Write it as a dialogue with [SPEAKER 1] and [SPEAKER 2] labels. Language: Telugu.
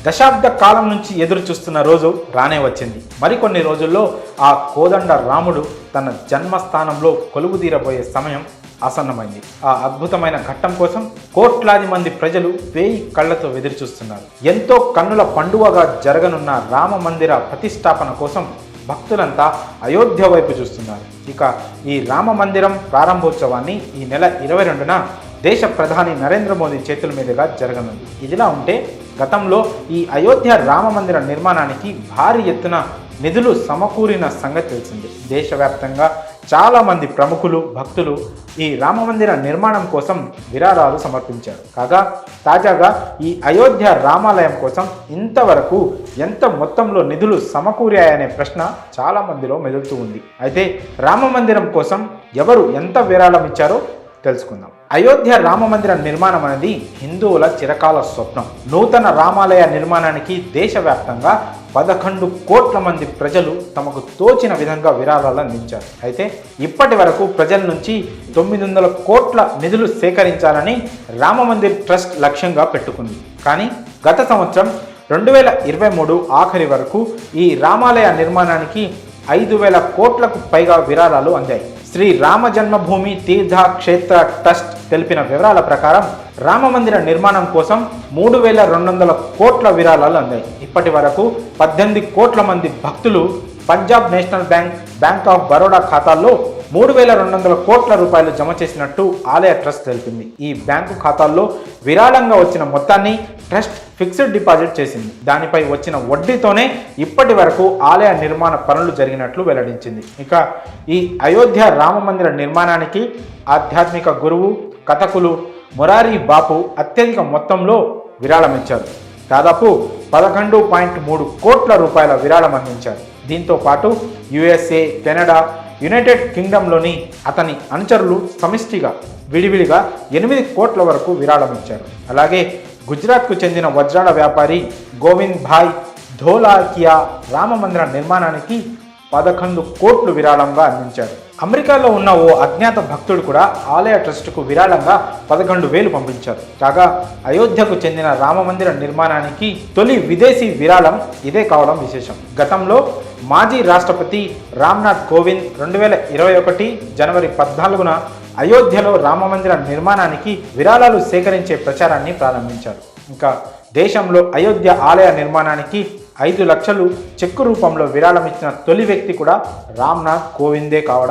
[SPEAKER 1] దశాబ్ద కాలం నుంచి ఎదురు చూస్తున్న రోజు రానే వచ్చింది. మరికొన్ని రోజుల్లో ఆ కోదండ రాముడు తన జన్మస్థానంలో కొలువుదీరబోయే సమయం ఆసన్నమైంది. ఆ అద్భుతమైన ఘట్టం కోసం కోట్లాది మంది ప్రజలు వేయి కళ్లతో ఎదురుచూస్తున్నారు. ఎంతో కన్నుల పండువగా జరగనున్న రామ మందిర ప్రతిష్టాపన కోసం భక్తులంతా అయోధ్య వైపు చూస్తున్నారు. ఇక ఈ రామ మందిరం ప్రారంభోత్సవాన్ని ఈ నెల 22న దేశ ప్రధాని నరేంద్ర మోదీ చేతుల మీదుగా జరగనుంది. ఇదిలా ఉంటే గతంలో ఈ అయోధ్య రామ మందిర నిర్మాణానికి భారీ ఎత్తున నిధులు సమకూరిన సంగతి తెలిసింది. దేశవ్యాప్తంగా చాలామంది ప్రముఖులు భక్తులు ఈ రామ మందిర నిర్మాణం కోసం విరాళాలు సమర్పించారు. కాగా తాజాగా ఈ అయోధ్య రామాలయం కోసం ఇంతవరకు ఎంత మొత్తంలో నిధులు సమకూరాయనే ప్రశ్న చాలా మందిలో మెదులుతూ ఉంది. అయితే రామ మందిరం కోసం ఎవరు ఎంత విరాళం ఇచ్చారో తెలుసుకుందాం. అయోధ్య రామ మందిర నిర్మాణం అనేది హిందువుల చిరకాల స్వప్నం. నూతన రామాలయ నిర్మాణానికి దేశవ్యాప్తంగా 11 కోట్ల మంది ప్రజలు తమకు తోచిన విధంగా విరాళాలు అందించారు. అయితే ఇప్పటి వరకు ప్రజల నుంచి 900 కోట్ల నిధులు సేకరించాలని రామ మందిర్ ట్రస్ట్ లక్ష్యంగా పెట్టుకుంది. కానీ గత సంవత్సరం 2023 ఆఖరి వరకు ఈ రామాలయ నిర్మాణానికి 5,000 కోట్లకు పైగా విరాళాలు అందాయి. శ్రీ రామ జన్మభూమి తీర్థ క్షేత్ర ట్రస్ట్ తెలిపిన వివరాల ప్రకారం రామ మందిర నిర్మాణం కోసం 3,200 కోట్ల విరాళాలు అందాయి. ఇప్పటి వరకు 18 కోట్ల మంది భక్తులు Punjab national bank, bank of Baroda ఖాతాల్లో 3,200 కోట్ల రూపాయలు జమ చేసినట్టు ఆలయ ట్రస్ట్ తెలిపింది. ఈ బ్యాంకు ఖాతాల్లో విరాళంగా వచ్చిన మొత్తాన్ని ట్రస్ట్ ఫిక్స్డ్ డిపాజిట్ చేసింది. దానిపై వచ్చిన వడ్డీతోనే ఇప్పటి వరకు ఆలయ నిర్మాణ పనులు జరిగినట్లు వెల్లడించింది. ఇక ఈ అయోధ్య రామ మందిర నిర్మాణానికి ఆధ్యాత్మిక గురువు కథకులు మొరారి బాపు అత్యధిక మొత్తంలో విరాళం ఇచ్చారు. దాదాపు 11.3 కోట్ల రూపాయల విరాళం అందించారు. దీంతో పాటు USA, కెనడా, యునైటెడ్ కింగ్డమ్లోని అతని అనుచరులు సమిష్టిగా విడివిడిగా 8 కోట్ల వరకు విరాళం ఇచ్చారు. అలాగే గుజరాత్కు చెందిన వజ్రాల వ్యాపారి గోవింద్ భాయ్ ధోలాకియా రామ మందిర నిర్మాణానికి 11 కోట్లు విరాళంగా అందించారు. అమెరికాలో ఉన్న ఓ అజ్ఞాత భక్తుడు కూడా ఆలయ ట్రస్టుకు విరాళంగా 11,000 పంపించారు. కాగా అయోధ్యకు చెందిన రామ మందిర నిర్మాణానికి తొలి విదేశీ విరాళం ఇదే కావడం విశేషం. గతంలో మాజీ రాష్ట్రపతి రామ్నాథ్ కోవింద్ 2021 జనవరి 14న అయోధ్యలో రామ మందిర నిర్మాణానికి విరాళాలు సేకరించే ప్రచారాన్ని ప్రారంభించారు. ఇంకా దేశంలో అయోధ్య ఆలయ నిర్మాణానికి 5 లక్షలు చెక్కు రూపంలో విరాళం ఇచ్చిన తొలి వ్యక్తి కూడా రామ్నాథ్ కోవిందే కావడం